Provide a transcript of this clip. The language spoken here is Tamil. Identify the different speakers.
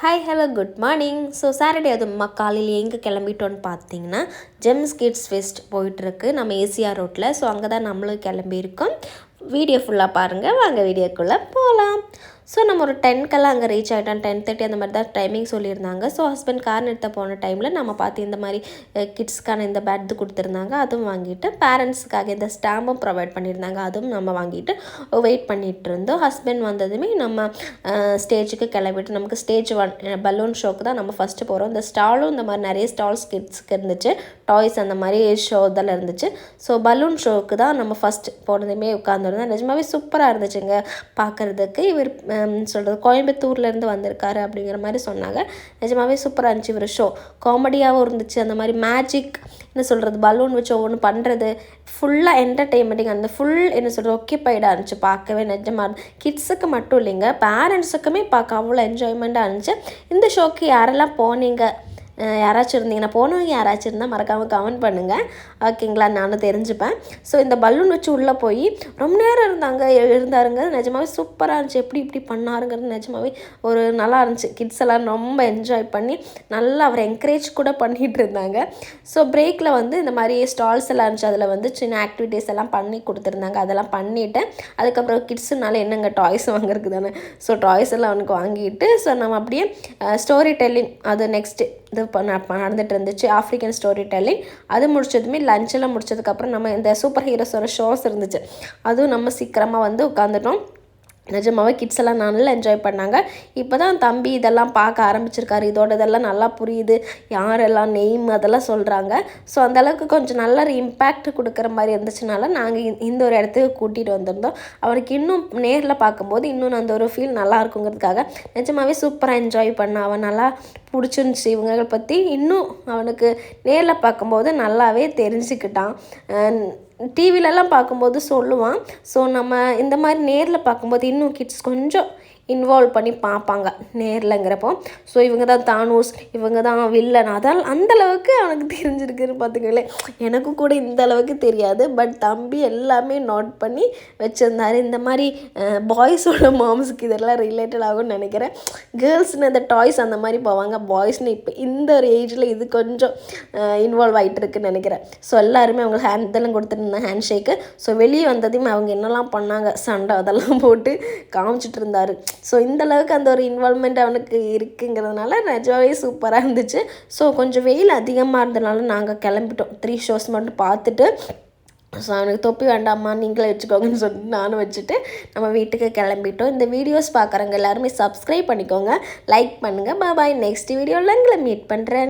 Speaker 1: Hi hello good morning. So Saturday அதுமா காலையில் எங்கே கிளம்பிட்டோன்னு பார்த்தீங்கன்னா ஜெம்ஸ் கிட்ஸ் ஃபெஸ்ட் போயிட்டுருக்கு நம்ம ஏசிஆர் ரோட்டில். ஸோ அங்கே தான் நம்மளும் கிளம்பியிருக்கோம். வீடியோ ஃபுல்லாக பாருங்கள், வாங்க வீடியோக்குள்ளே போகலாம். ஸோ நம்ம ஒரு 10க்கெல்லாம் அங்கே ரீச் ஆகிட்டோம். 10:30 அந்த மாதிரி தான் டைமிங் சொல்லியிருந்தாங்க. ஸோ ஹஸ்பண்ட் கார் நிறுத்த போன டைமில் நம்ம பார்த்து இந்த மாதிரி கிட்ஸ்க்கான இந்த பேட் கொடுத்துருந்தாங்க. அதுவும் வாங்கிட்டு பேரண்ட்ஸுக்காக இந்த ஸ்டாம்பும் ப்ரொவைட் பண்ணியிருந்தாங்க. அதுவும் நம்ம வாங்கிட்டு வெயிட் பண்ணிகிட்டு இருந்தோம். ஹஸ்பண்ட் வந்ததுமே நம்ம ஸ்டேஜுக்கு கிளம்பிட்டு நமக்கு ஸ்டேஜ் 1 பலூன் ஷோக்கு தான் நம்ம ஃபஸ்ட்டு போகிறோம். இந்த ஸ்டாலும் இந்த மாதிரி நிறைய ஸ்டால்ஸ் கிட்ஸுக்கு இருந்துச்சு, டாய்ஸ் அந்த மாதிரி ஷோ இதெல்லாம் இருந்துச்சு. ஸோ பலூன் ஷோக்கு தான் நம்ம ஃபஸ்ட்டு போனதுமே உட்காந்துருந்தோம். நிஜமாவே சூப்பராக இருந்துச்சுங்க பார்க்குறதுக்கு. இவர் சொல்கிறது கோயம்புத்தூர்லேருந்து வந்திருக்காரு அப்படிங்கிற மாதிரி சொன்னாங்க. நிஜமாவே சூப்பராக இருந்துச்சு. இவர் ஷோ காமெடியாகவும் இருந்துச்சு. அந்த மாதிரி மேஜிக் என்ன சொல்கிறது பலூன் வச்சு ஒவ்வொன்று பண்ணுறது ஃபுல்லாக என்டர்டெயின்மெண்ட்டிங் அந்த ஃபுல் என்ன சொல்கிறது ஒக்கியப்பைடாக இருந்துச்சு. பார்க்கவே நிஜமாக கிட்ஸுக்கு மட்டும் இல்லைங்க, பேரண்ட்ஸுக்குமே பார்க்க அவ்வளோ என்ஜாய்மெண்ட்டாக இருந்துச்சு. இந்த ஷோக்கு யாரெல்லாம் போனீங்க, யாராச்சும் இருந்தீங்கன்னா போனவங்க யாராச்சும் இருந்தால் மறக்காமல் கமெண்ட் பண்ணுங்கள், ஓகேங்களா? நானும் தெரிஞ்சுப்பேன். ஸோ இந்த பலூன் வச்சு உள்ளே போய் ரொம்ப நேரம் இருந்தாருங்க. நிஜமாவே சூப்பராக இருந்துச்சு. எப்படி இப்படி பண்ணாருங்கிறது நிஜமாவே ஒரு நல்லா இருந்துச்சு. கிட்ஸ் எல்லாம் ரொம்ப என்ஜாய் பண்ணி நல்லா அவர் என்கரேஜ் கூட பண்ணிகிட்டு இருந்தாங்க. ஸோ பிரேக்கில் வந்து இந்த மாதிரி ஸ்டால்ஸ் எல்லாம் இருந்துச்சு. அதில் வந்து சின்ன ஆக்டிவிட்டீஸ் எல்லாம் பண்ணி கொடுத்துருந்தாங்க. அதெல்லாம் பண்ணிவிட்டேன். அதுக்கப்புறம் கிட்ஸுனால என்னங்க டாய்ஸ் வாங்குறதுக்கு தானே. ஸோ டாய்ஸ் எல்லாம் அவனுக்கு வாங்கிட்டு ஸோ நம்ம அப்படியே ஸ்டோரி டெல்லிங் அது நெக்ஸ்ட்டு இது நடந்துட்டு இருந்துச்சு. ஆஃப்ரிக்கன் ஸ்டோரி டெல்லிங் அது முடிச்சதுமே லஞ்செல்லாம் முடிச்சதுக்கப்புறம் நம்ம இந்த சூப்பர் ஹீரோஸோட ஷோஸ் இருந்துச்சு. அதுவும் நம்ம சீக்கிரமாக வந்து உட்காந்துட்டோம். நிஜமாவே கிட்ஸ் எல்லாம் நல்லா என்ஜாய் பண்ணாங்க. இப்போ தான் தம்பி இதெல்லாம் பார்க்க ஆரம்பிச்சிருக்காரு. இதெல்லாம் நல்லா புரியுது, யாரெல்லாம் நெய்ம் அதெல்லாம் சொல்கிறாங்க. ஸோ அந்தளவுக்கு கொஞ்சம் நல்ல ஒரு இம்பேக்ட் கொடுக்குற மாதிரி இருந்துச்சுனால நாங்கள் இந்த ஒரு இடத்துக்கு கூட்டிகிட்டு வந்திருந்தோம். அவனுக்கு இன்னும் நேரில் பார்க்கும்போது இன்னும் அந்த ஒரு ஃபீல் நல்லா இருக்குங்கிறதுக்காக நிஜமாவே சூப்பராக என்ஜாய் பண்ண அவன் நல்லா பிடிச்சிருந்துச்சி. இவங்களை பற்றி இன்னும் அவனுக்கு நேரில் பார்க்கும்போது நல்லாவே தெரிஞ்சுக்கிட்டான். டிவிலெலாம் பார்க்கும்போது சொல்லுவான். ஸோ நம்ம இந்த மாதிரி நேரில் பார்க்கும்போது இன்னும் கிட்ஸ் கொஞ்சம் இன்வால்வ் பண்ணி பார்ப்பாங்க நேர்லங்கிறப்போ. ஸோ இவங்க தான் தானூஸ், இவங்க தான் வில்லன், அதால் அந்தளவுக்கு அவனுக்கு தெரிஞ்சிருக்குன்னு பார்த்துக்கங்களேன். எனக்கும் கூட இந்த அளவுக்கு தெரியாது. பட் தம்பி எல்லாமே நோட் பண்ணி வச்சுருந்தார். இந்த மாதிரி பாய்ஸோட மாம்ஸுக்கு இதெல்லாம் ரிலேட்டட் ஆகும்னு நினைக்கிறேன். கேர்ள்ஸ்னு இந்த டாய்ஸ் அந்த மாதிரி போவாங்க, பாய்ஸ்னு இப்போ இந்த ஒரு ஏஜில் இது கொஞ்சம் இன்வால்வ் ஆகிட்டு இருக்குன்னு நினைக்கிறேன். ஸோ எல்லாருமே அவங்க இதெல்லாம் கொடுத்துருந்தாங்க, ஹேண்ட் ஷேக்கு. ஸோ வெளியே வந்ததையும் அவங்க என்னெல்லாம் பண்ணாங்க, சண்டை அதெல்லாம் போட்டு காமிச்சிட்டு இருந்தார். ஸோ இந்தளவுக்கு அந்த ஒரு இன்வால்மெண்ட் அவனுக்கு இருக்குங்கிறதுனால நிஜமாவே சூப்பராக இருந்துச்சு. ஸோ கொஞ்சம் வெயில் அதிகமாக இருந்ததுனால நாங்கள் கிளம்பிட்டோம். 3 ஷோஸ் மட்டும் பார்த்துட்டு ஸோ அவனுக்கு தொப்பி வேண்டாமா நீங்களே வச்சுக்கோங்கன்னு சொல்லிட்டு நானும் வச்சுட்டு நம்ம வீட்டுக்கு கிளம்பிட்டோம். இந்த வீடியோஸ் பார்க்குறவங்க எல்லாருமே சப்ஸ்கிரைப் பண்ணிக்கோங்க, லைக் பண்ணுங்கள். பாய். நெக்ஸ்ட் வீடியோவில் உங்களை மீட் பண்ணுறேன்.